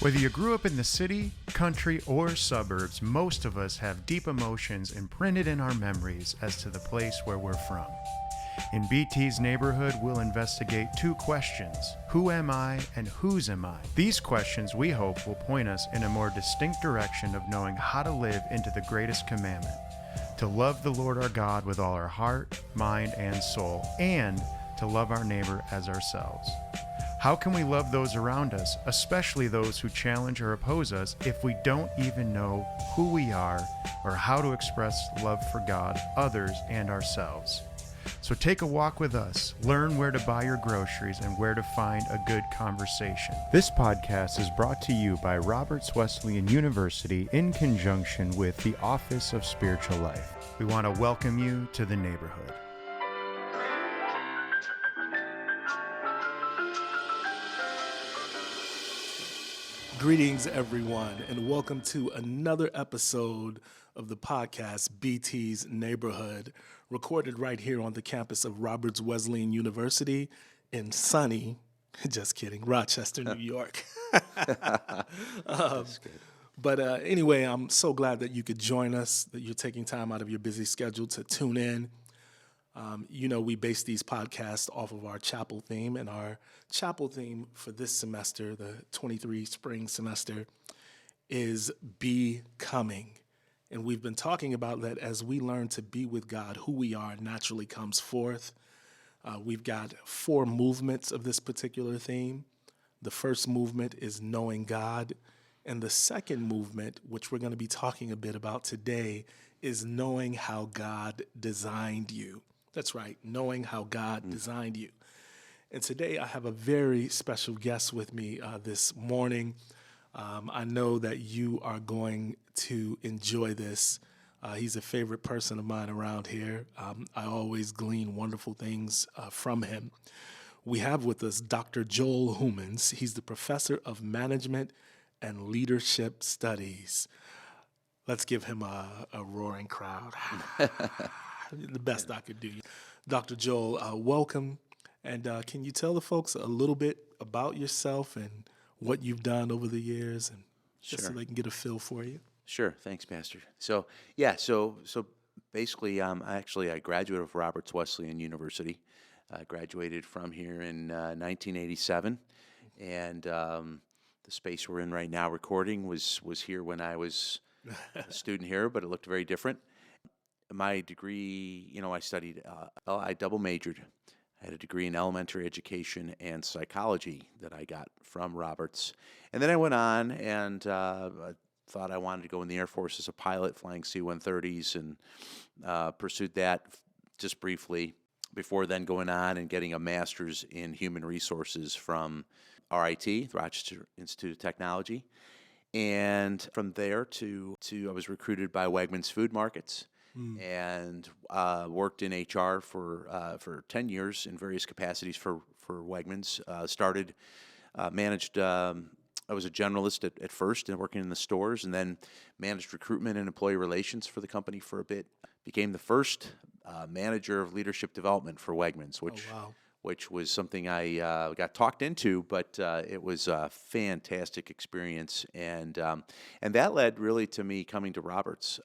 Whether you grew up in the city, country, or suburbs, most of us have deep emotions imprinted in our memories as to the place where we're from. In BT's Neighborhood, we'll investigate two questions: who am I and whose am I? These questions, we hope, will point us in a more distinct direction of knowing how to live into the greatest commandment: to love the Lord our God with all our heart, mind, and soul, and to love our neighbor as ourselves. How can we love those around us, especially those who challenge or oppose us, if we don't even know who we are or how to express love for God, others, and ourselves? So take a walk with us, learn where to buy your groceries, and where to find a good conversation. This podcast is brought to you by Roberts Wesleyan University in conjunction with the Office of Spiritual Life. We want to welcome you to the neighborhood. Greetings, everyone, and welcome to another episode of the podcast, BT's Neighborhood, recorded right here on the campus of Roberts Wesleyan University in sunny, just kidding, Rochester, New York. Anyway, I'm so glad that you could join us, that you're taking time out of your busy schedule to tune in. We base these podcasts off of our chapel theme, and our chapel theme for this semester, the 23 spring semester, is becoming. And we've been talking about that as we learn to be with God, who we are naturally comes forth. We've got 4 movements of this particular theme. The first movement is knowing God, and the second movement, which we're going to be talking a bit about today, is knowing how God designed you. That's right, knowing how God designed you. And today I have a very special guest with me this morning. I know that you are going to enjoy this. He's a favorite person of mine around here. I always glean wonderful things from him. We have with us Dr. Joel Hoomans. He's the professor of management and leadership studies. Let's give him a roaring crowd. The best I could do. Dr. Joel, welcome. And can you tell the folks a little bit about yourself and what you've done over the years, and just so they can get a feel for you? Sure. Thanks, Pastor. So basically, I graduated of Roberts Wesleyan University. I graduated from here in 1987, and the space we're in right now recording was here when I was a student here, but it looked very different. My degree, I studied, I double majored. I had a degree in elementary education and psychology that I got from Roberts. And then I went on and I thought I wanted to go in the Air Force as a pilot, flying C-130s, and pursued that just briefly before then going on and getting a master's in human resources from RIT, the Rochester Institute of Technology. And from there I was recruited by Wegmans Food Markets. And worked in HR for 10 years in various capacities for Wegmans. Managed. I was a generalist at first and working in the stores, and then managed recruitment and employee relations for the company for a bit. Became the first manager of leadership development for Wegmans, which was something I got talked into, but it was a fantastic experience, and that led really to me coming to Roberts.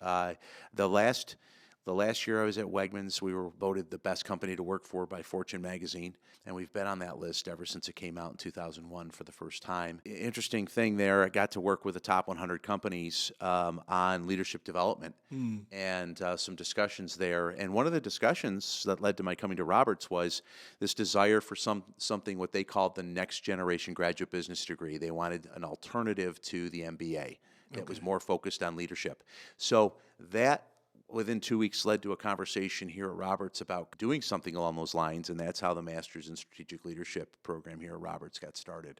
The last year I was at Wegmans, we were voted the best company to work for by Fortune magazine, and we've been on that list ever since it came out in 2001 for the first time. Interesting thing there, I got to work with the top 100 companies on leadership development and some discussions there. And one of the discussions that led to my coming to Roberts was this desire for something what they called the next generation graduate business degree. They wanted an alternative to the MBA that was more focused on leadership. So that within 2 weeks led to a conversation here at Roberts about doing something along those lines, and that's how the Masters in Strategic Leadership program here at Roberts got started.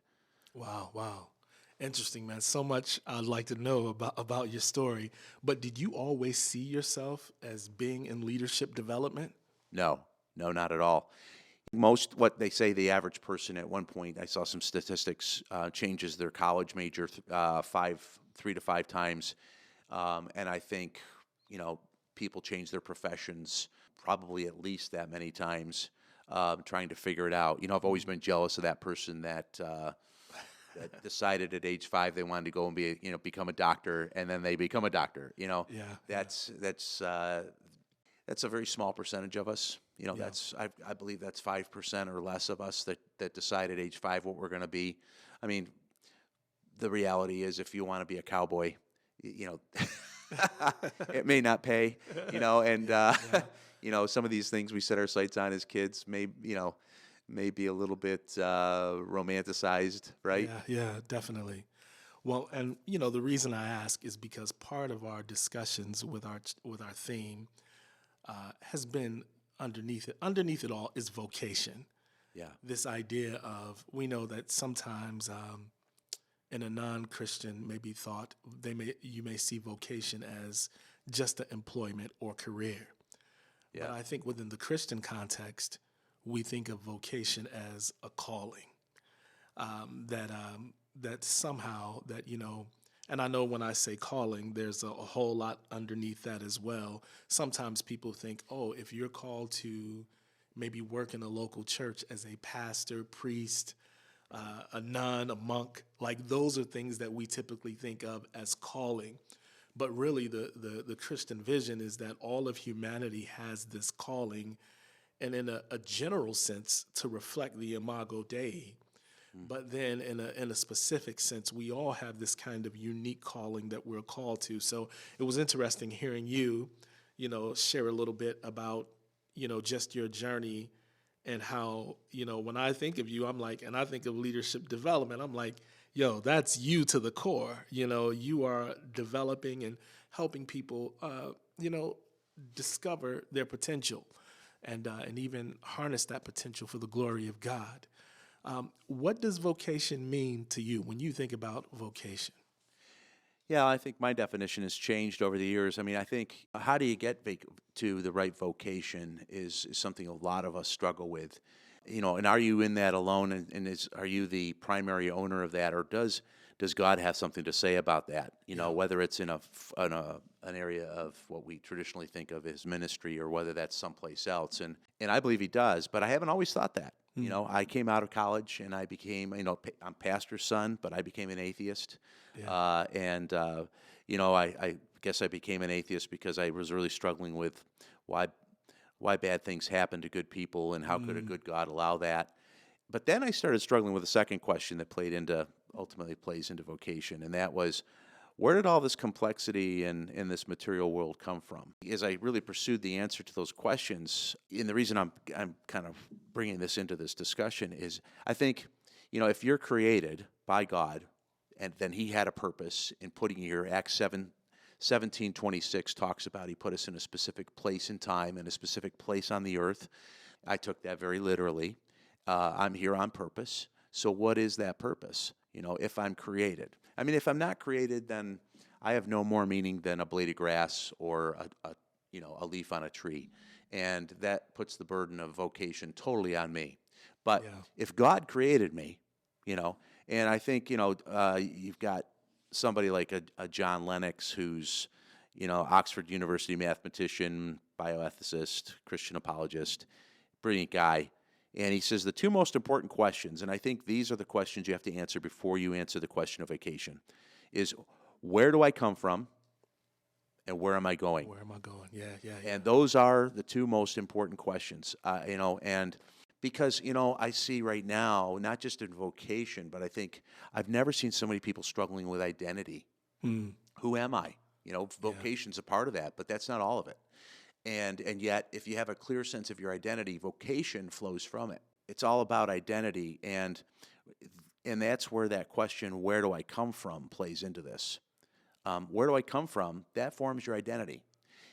Wow. Interesting, man. So much I'd like to know about your story. But did you always see yourself as being in leadership development? No, not at all. Most, what they say, the average person at one point, I saw some statistics, changes their college major 3 to 5 times, and I think, people change their professions probably at least that many times, trying to figure it out. I've always been jealous of that person that that decided at age 5 they wanted to go and become a doctor, and then they become a doctor. Yeah. That's a very small percentage of us. That's I believe that's 5% or less of us that decide at age 5 what we're going to be. I mean, the reality is, if you want to be a cowboy, it may not pay. And some of these things we set our sights on as kids may be a little bit romanticized, right? Yeah, definitely. Well, and the reason I ask is because part of our discussions with our theme has been underneath it all is vocation. Yeah. This idea of, we know that sometimes in a non-Christian maybe thought, you may see vocation as just an employment or career. Yeah. But I think within the Christian context, we think of vocation as a calling. That somehow that, and I know when I say calling, there's a whole lot underneath that as well. Sometimes people think, oh, if you're called to maybe work in a local church as a pastor, priest, a nun, a monk, like those are things that we typically think of as calling. But really the Christian vision is that all of humanity has this calling, and in a general sense to reflect the Imago Dei. But then in a specific sense, we all have this kind of unique calling that we're called to. So it was interesting hearing you, share a little bit about, just your journey and how, when I think of you, and I think of leadership development, I'm like, yo, that's you to the core. You are developing and helping people, discover their potential and even harness that potential for the glory of God. What does vocation mean to you when you think about vocation? Yeah, I think my definition has changed over the years. I mean, I think how do you get to the right vocation is something a lot of us struggle with. And are you in that alone, and are you the primary owner of that, or does God have something to say about that? Whether it's in an area of what we traditionally think of as ministry, or whether that's someplace else. And I believe He does, but I haven't always thought that. I came out of college and I became, I'm pastor's son, but I became an atheist. Yeah. I guess I became an atheist because I was really struggling with why bad things happen to good people, and how could a good God allow that. But then I started struggling with a second question that ultimately plays into vocation, and that was, where did all this complexity in this material world come from? As I really pursued the answer to those questions, and the reason I'm kind of bringing this into this discussion is, I think, if you're created by God, and then He had a purpose in putting you here. Acts 17:26 talks about He put us in a specific place and time, and a specific place on the earth. I took that very literally. I'm here on purpose. So what is that purpose? If I'm created. I mean, if I'm not created, then I have no more meaning than a blade of grass or a leaf on a tree. And that puts the burden of vocation totally on me. But if God created me, and I think, you've got somebody like a John Lennox, who's, Oxford University mathematician, bioethicist, Christian apologist, brilliant guy. And he says the two most important questions, and I think these are the questions you have to answer before you answer the question of vocation, is where do I come from, and where am I going? Where am I going? Yeah. And those are the two most important questions, and because, I see right now, not just in vocation, but I think I've never seen so many people struggling with identity. Who am I? Vocation's a part of that, but that's not all of it. And yet, if you have a clear sense of your identity, vocation flows from it. It's all about identity, and that's where that question, where do I come from, plays into this. Where do I come from? That forms your identity.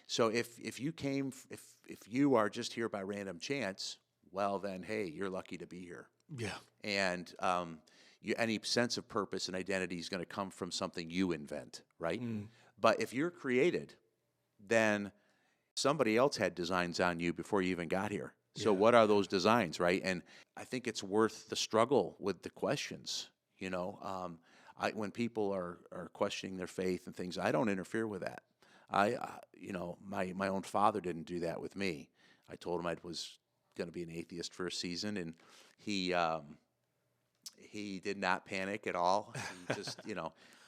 So if you are just here by random chance, well then, hey, you're lucky to be here. Yeah. And any sense of purpose and identity is going to come from something you invent, right? But if you're created, then somebody else had designs on you before you even got here. So what are those designs, right? And I think it's worth the struggle with the questions. When people are questioning their faith and things, I don't interfere with that. My own father didn't do that with me. I told him I was going to be an atheist for a season, and he He did not panic at all. He just,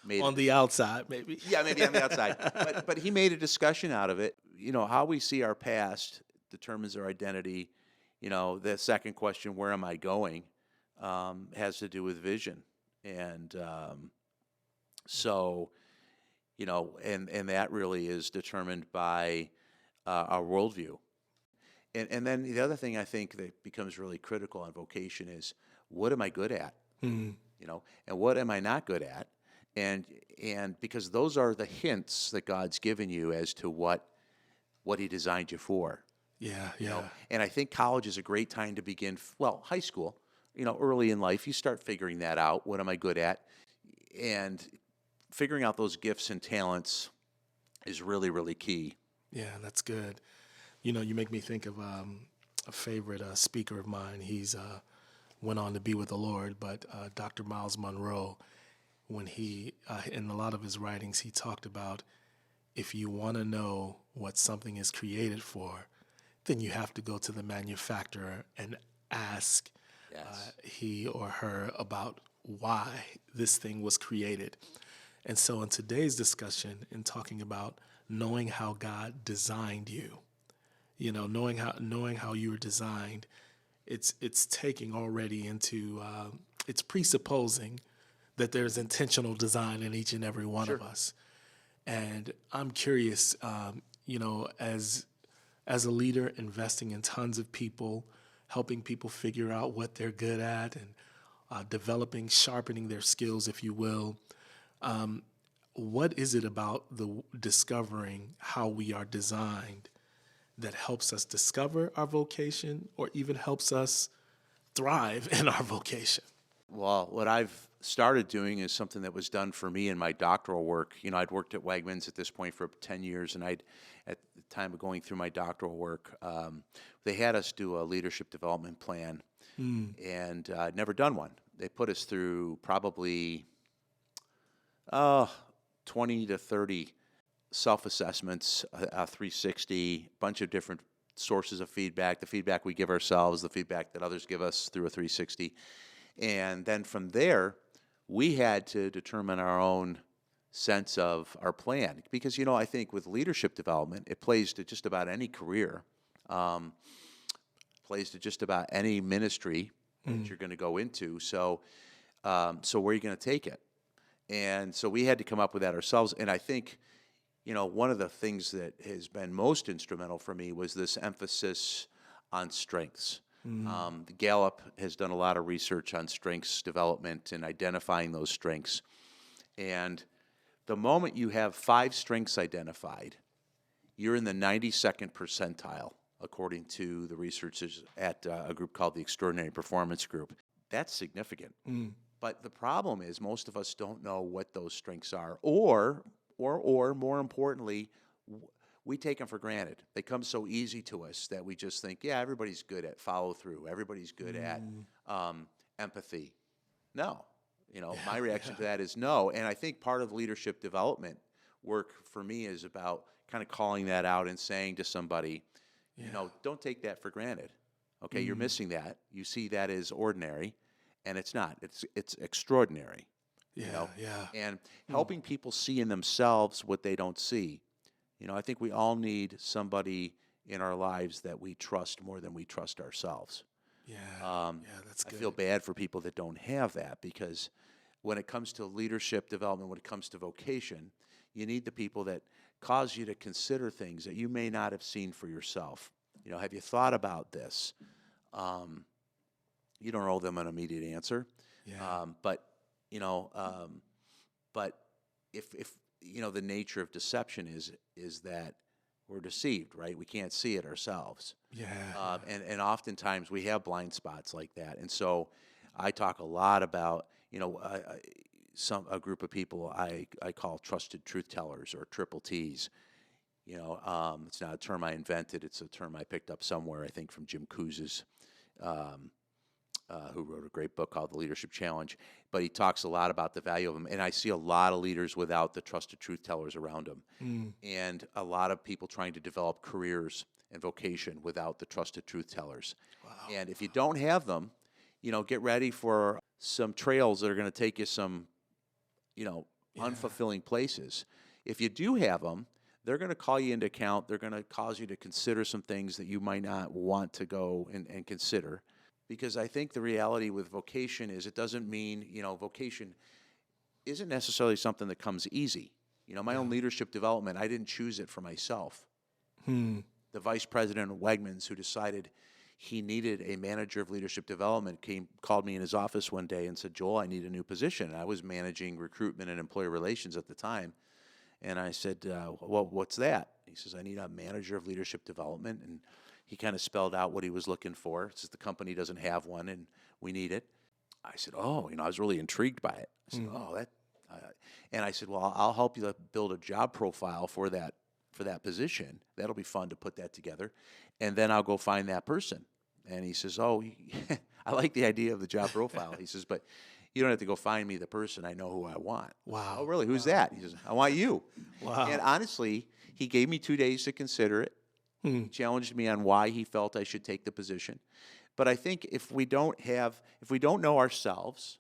made On it. the outside, maybe. Yeah, maybe on the outside. But he made a discussion out of it. How we see our past determines our identity. The second question, where am I going, has to do with vision. And so, and that really is determined by our worldview. And then the other thing I think that becomes really critical on vocation is, what am I good at? Mhm. And what am I not good at? And because those are the hints that God's given you as to what He designed you for. Yeah, you know. yeah. And I think college is a great time to begin. Well, high school, early in life, you start figuring that out. What am I good at? And figuring out those gifts and talents is really, really key. Yeah, that's good. You make me think of a favorite speaker of mine. He's went on to be with the Lord, but Dr. Miles Monroe, when he, in a lot of his writings, he talked about, if you want to know what something is created for, then you have to go to the manufacturer and ask Yes. he or her about why this thing was created. And so in today's discussion, in talking about knowing how God designed you, knowing how you were designed, it's taking already into it's presupposing that there's intentional design in each and every one of us. And I'm curious, as a leader, investing in tons of people, helping people figure out what they're good at, and developing, sharpening their skills, if you will. What is it about the discovering how we are designed that helps us discover our vocation, or even helps us thrive in our vocation? Well, what I've started doing is something that was done for me in my doctoral work. I'd worked at Wegmans at this point for 10 years, and at the time of going through my doctoral work, they had us do a leadership development plan, and I'd never done one. They put us through probably 20 to 30 self-assessments, 360, a bunch of different sources of feedback, the feedback we give ourselves, the feedback that others give us through a 360. And then from there, we had to determine our own sense of our plan. Because, I think with leadership development, it plays to just about any career, plays to just about any ministry that you're going to go into. So where are you going to take it? And so we had to come up with that ourselves. And I think, one of the things that has been most instrumental for me was this emphasis on strengths. Gallup has done a lot of research on strengths development and identifying those strengths. And the moment you have 5 strengths identified, you're in the 92nd percentile, according to the researchers at a group called the Extraordinary Performance Group. That's significant. But the problem is most of us don't know what those strengths are, or more importantly, we take them for granted. They come so easy to us that we just think, yeah, everybody's good at follow through. Everybody's good at empathy. No, my reaction to that is no. And I think part of leadership development work for me is about kind of calling that out and saying to somebody, don't take that for granted. Okay, you're missing that. You see that as ordinary, and it's not. It's extraordinary. And helping people see in themselves what they don't see. I think we all need somebody in our lives that we trust more than we trust ourselves. That's good. I feel bad for people that don't have that, because when it comes to leadership development, when it comes to vocation, you need the people that cause you to consider things that you may not have seen for yourself. Have you thought about this? You don't owe them an immediate answer. But if the nature of deception is that we're deceived, right? We can't see it ourselves. And oftentimes we have blind spots like that. And so I talk a lot about, a group of people I call trusted truth tellers, or triple T's. It's not a term I invented. It's a term I picked up somewhere, I think, from Jim Kouzes, who wrote a great book called The Leadership Challenge. But he talks a lot about the value of them. And I see a lot of leaders without the trusted truth tellers around them. And a lot of people trying to develop careers and vocation without the trusted truth tellers. And if you don't have them, get ready for some trails that are going to take you some, unfulfilling places. If you do have them, they're going to call you into account. They're going to cause you to consider some things that you might not want to go and consider. Because I think the reality with vocation is it doesn't mean, vocation isn't necessarily something that comes easy. My own leadership development, I didn't choose it for myself. The vice president of Wegmans, who decided he needed a manager of leadership development, called me in his office one day and said, "Joel, I need a new position." And I was managing recruitment and employee relations at the time. And I said, "Well, what's that?" He says, "I need a manager of leadership development." And he kind of spelled out what he was looking for. It says the company doesn't have one and we need it. I said, "Oh," I was really intrigued by it. I said, "Oh, that," and I said, "Well, I'll help you build a job profile for that position. That'll be fun to put that together. And then I'll go find that person." And he says, "Oh, I like the idea of the job profile." He says, "But you don't have to go find me the person. I know who I want." Wow. "Oh, really? Who's that?" He says, "I want you." Wow. And honestly, he gave me 2 days to consider it. He challenged me on why he felt I should take the position. But I think if we don't know ourselves,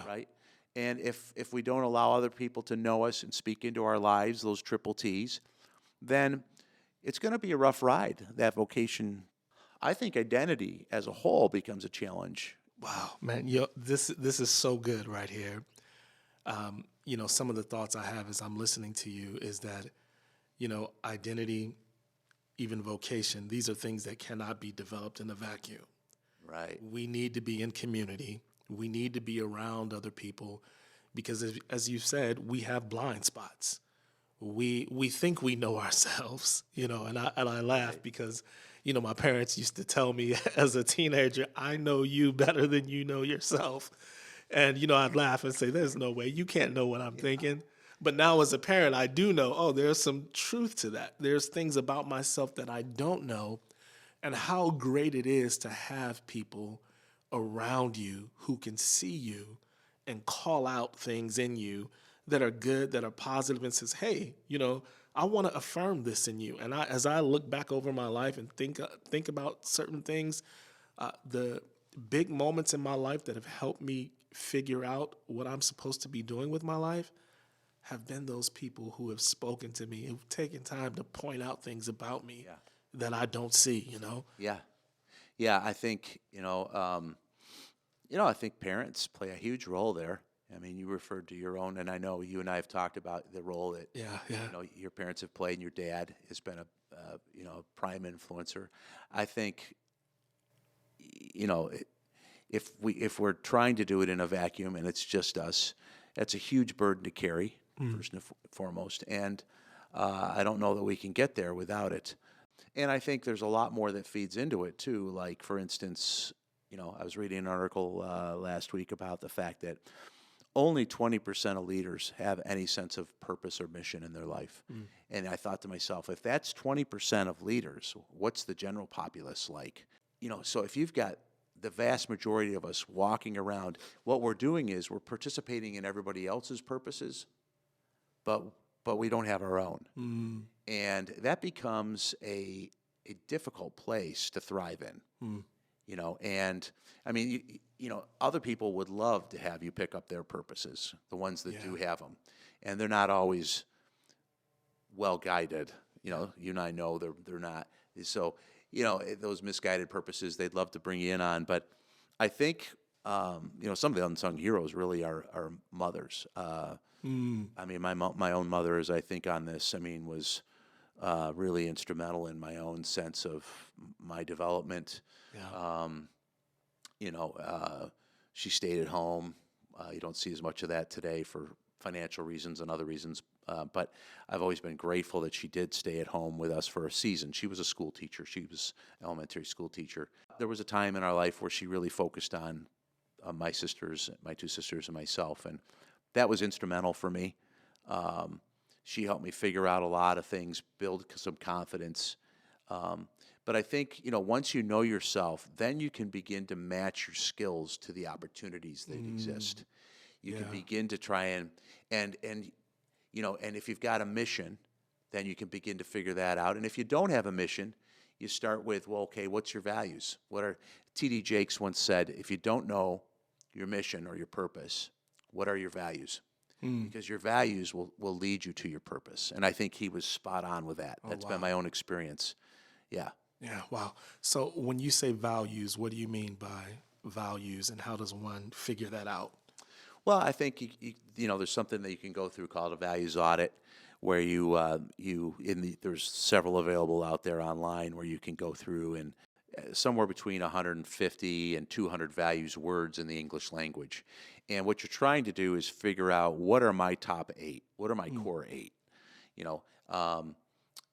right, and if we don't allow other people to know us and speak into our lives, those triple T's, then it's going to be a rough ride, that vocation. I think identity as a whole becomes a challenge. Wow, man, this is so good right here. Some of the thoughts I have as I'm listening to you is that, identity, even vocation, these are things that cannot be developed in a vacuum. Right. We need to be in community. We need to be around other people because, as you said, we have blind spots. We think we know ourselves, and I laugh because, my parents used to tell me as a teenager, "I know you better than you know yourself." And, I'd laugh and say, "There's no way. You can't know what I'm thinking." But now as a parent, I do know, there's some truth to that. There's things about myself that I don't know, and how great it is to have people around you who can see you and call out things in you that are good, that are positive, and says, "Hey, I want to affirm this in you." And as I look back over my life and think about certain things, the big moments in my life that have helped me figure out what I'm supposed to be doing with my life have been those people who have spoken to me, who've taken time to point out things about me that I don't see, Yeah. Yeah, I think, I think parents play a huge role there. I mean, you referred to your own, and I know you and I have talked about the role that your parents have played, and your dad has been a prime influencer. I think, if we're trying to do it in a vacuum and it's just us, that's a huge burden to carry, first and foremost. And I don't know that we can get there without it. And I think there's a lot more that feeds into it too. Like, for instance, I was reading an article last week about the fact that only 20% of leaders have any sense of purpose or mission in their life. And I thought to myself, if that's 20% of leaders, what's the general populace like? So if you've got the vast majority of us walking around, what we're doing is we're participating in everybody else's purposes, but we don't have our own. And that becomes a difficult place to thrive in. And I mean, other people would love to have you pick up their purposes, the ones that do have them, and they're not always well guided. You and I know they're not. So, those misguided purposes, they'd love to bring you in on. But I think, some of the unsung heroes really are mothers. I mean, my own mother, as I think on this, was really instrumental in my own sense of my development. She stayed at home. You don't see as much of that today for financial reasons and other reasons. But I've always been grateful that she did stay at home with us for a season. She was a school teacher. She was an elementary school teacher. There was a time in our life where she really focused on my sisters, my two sisters, and myself, and that was instrumental for me. She helped me figure out a lot of things, build some confidence. But I think, once you know yourself, then you can begin to match your skills to the opportunities that exist. You can begin to try and if you've got a mission, then you can begin to figure that out. And if you don't have a mission, you start with, well, okay, what's your values? T.D. Jakes once said, if you don't know your mission or your purpose, what are your values? Because your values will lead you to your purpose. And I think he was spot on with that. That's been my own experience. Yeah. Yeah, wow. So when you say values, what do you mean by values, and how does one figure that out? Well, I think there's something that you can go through called a values audit, where there's several available out there online where you can go through and somewhere between 150 and 200 values words in the English language. And what you're trying to do is figure out, what are my top 8? What are my core 8?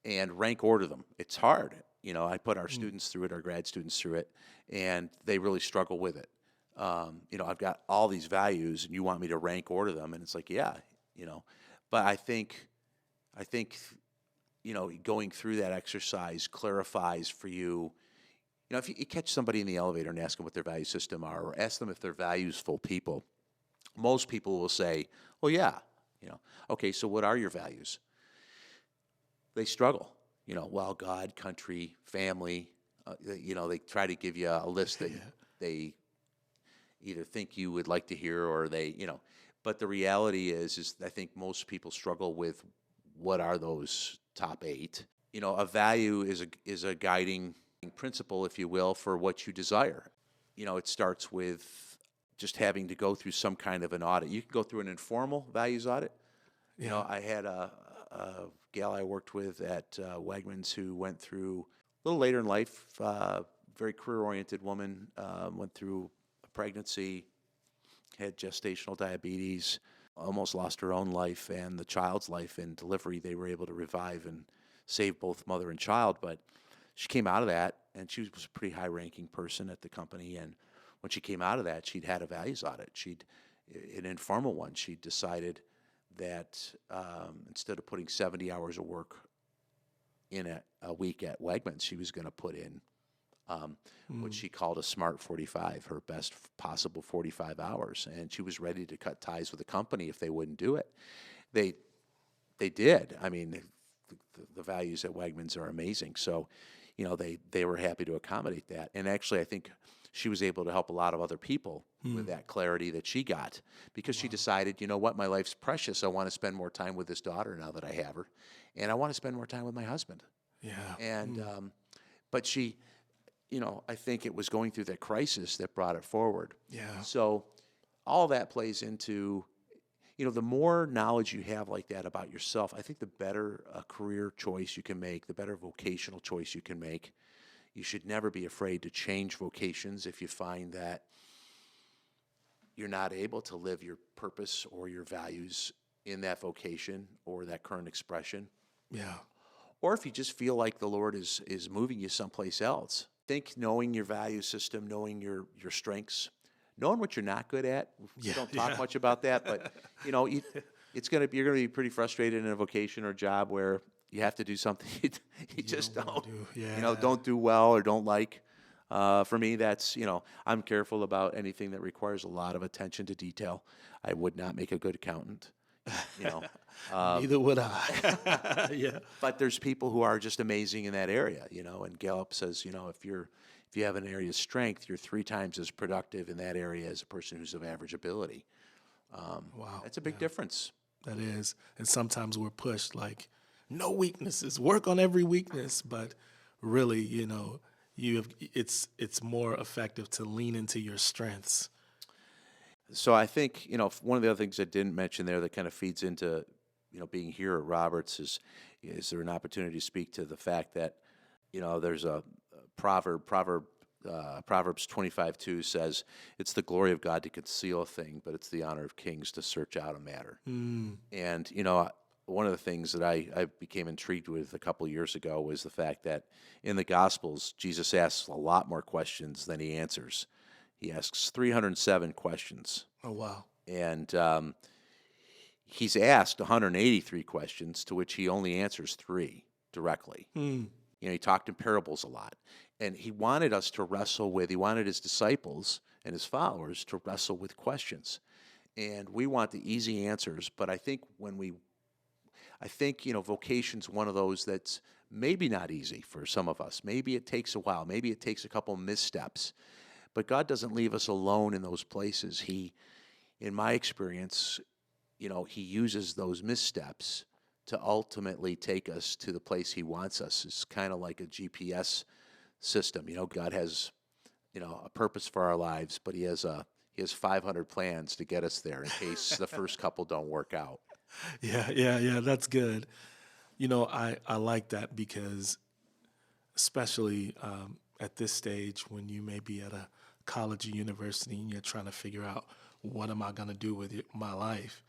And rank order them. It's hard. I put our students through it, our grad students through it, and they really struggle with it. I've got all these values, and you want me to rank order them, and it's like, yeah, But I think, going through that exercise clarifies for you. If you catch somebody in the elevator and ask them what their value system are, or ask them if they're valuesful people, most people will say, well, yeah, okay, so what are your values? They struggle, well, God, country, family, they try to give you a list that they either think you would like to hear, or but the reality is I think most people struggle with, what are those top 8? A value is a guiding principle, if you will, for what you desire. It starts with just having to go through some kind of an audit. You can go through an informal values audit. I had a gal I worked with at Wegmans who went through, a little later in life, very career-oriented woman, went through a pregnancy, had gestational diabetes, almost lost her own life and the child's life in delivery. They were able to revive and save both mother and child, but she came out of that, and she was a pretty high-ranking person at the company, and when she came out of that, she'd had a values audit. An informal one, she decided that instead of putting 70 hours of work in a week at Wegmans, she was going to put in what she called a smart 45, her best possible 45 hours. And she was ready to cut ties with the company if they wouldn't do it. They did. I mean, the values at Wegmans are amazing. So, they were happy to accommodate that. And actually, I think she was able to help a lot of other people with that clarity that she got, because she decided, what, my life's precious. I want to spend more time with this daughter now that I have her, and I want to spend more time with my husband. Yeah. And but she, I think it was going through that crisis that brought it forward. Yeah. So all that plays into, the more knowledge you have like that about yourself, I think the better a career choice you can make, the better vocational choice you can make. You should never be afraid to change vocations if you find that you're not able to live your purpose or your values in that vocation or that current expression. Yeah. Or if you just feel like the Lord is moving you someplace else. I think knowing your value system, knowing your strengths, knowing what you're not good at. We don't talk much about that, but you're going to be pretty frustrated in a vocation or job where you have to do something you just don't do well or don't like. For me, that's, I'm careful about anything that requires a lot of attention to detail. I would not make a good accountant. Neither would I. Yeah. But there's people who are just amazing in that area, and Gallup says, if you have an area of strength, you're 3 times as productive in that area as a person who's of average ability. Wow. That's a big difference. That is. And sometimes we're pushed like, no weaknesses, work on every weakness. But really, it's more effective to lean into your strengths. So I think, one of the other things I didn't mention there that kind of feeds into, being here at Roberts is there an opportunity to speak to the fact that, there's a Proverbs 25:2 says, it's the glory of God to conceal a thing, but it's the honor of kings to search out a matter. And, one of the things that I became intrigued with a couple of years ago was the fact that in the Gospels, Jesus asks a lot more questions than he answers. He asks 307 questions. Oh, wow. And he's asked 183 questions, to which he only answers 3 directly. He talked in parables a lot. And he wanted he wanted his disciples and his followers to wrestle with questions. And we want the easy answers, but I think vocation's one of those that's maybe not easy for some of us. Maybe it takes a while. Maybe it takes a couple missteps. But God doesn't leave us alone in those places. In my experience, he uses those missteps to ultimately take us to the place he wants us. It's kind of like a GPS system. God has, a purpose for our lives, but he has 500 plans to get us there in case the first couple don't work out. Yeah. That's good. I like that because especially at this stage when you may be at a college or university and you're trying to figure out what am I going to do with my life,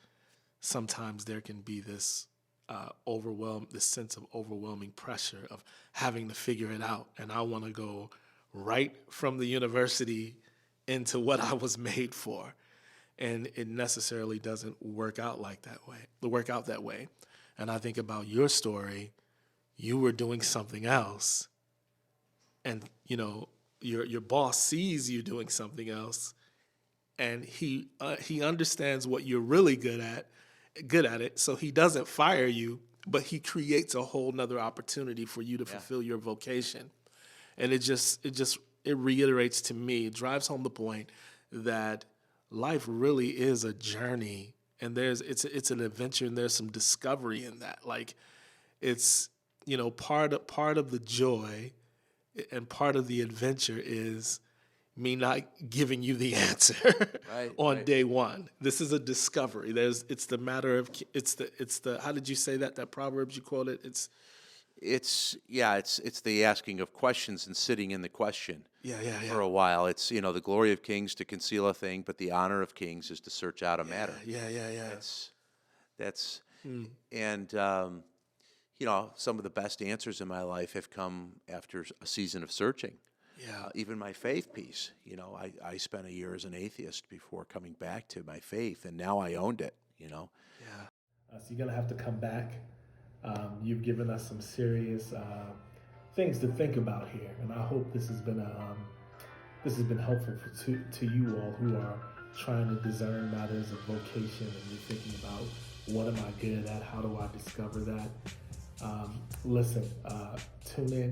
sometimes there can be this this sense of overwhelming pressure of having to figure it out. And I want to go right from the university into what I was made for. And it necessarily doesn't work out that way. And I think about your story, you were doing something else. And, your boss sees you doing something else, and he understands what you're really good at it. So he doesn't fire you, but he creates a whole nother opportunity for you to fulfill your vocation. And it reiterates to me, it drives home the point that life really is a journey, and it's an adventure, and there's some discovery in that. Like, it's, part of the joy and part of the adventure is me not giving you the answer on day one. This is a discovery. It's the matter of, how did you say that Proverbs you quoted? It's the asking of questions and sitting in the question. Yeah. For a while. It's, the glory of kings to conceal a thing, but the honor of kings is to search out a matter. Yeah. And, some of the best answers in my life have come after a season of searching. Yeah. Even my faith piece, I spent a year as an atheist before coming back to my faith, and now I owned it, Yeah. So you're going to have to come back. You've given us some serious things to think about here, and I hope this has been helpful to you all who are trying to discern matters of vocation, and you're thinking about what am I good at? How do I discover that? Listen,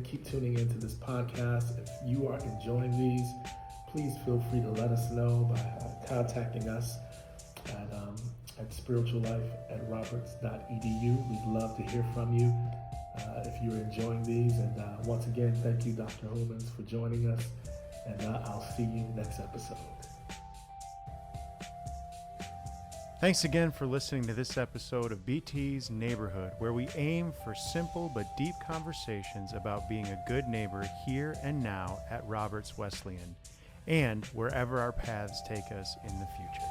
keep tuning into this podcast. If you are enjoying these, please feel free to let us know by contacting us at spirituallife@roberts.edu. We'd love to hear from you if you're enjoying these. And once again, thank you, Dr. Hoomans, for joining us. And I'll see you next episode. Thanks again for listening to this episode of BT's Neighborhood, where we aim for simple but deep conversations about being a good neighbor here and now at Roberts Wesleyan, and wherever our paths take us in the future.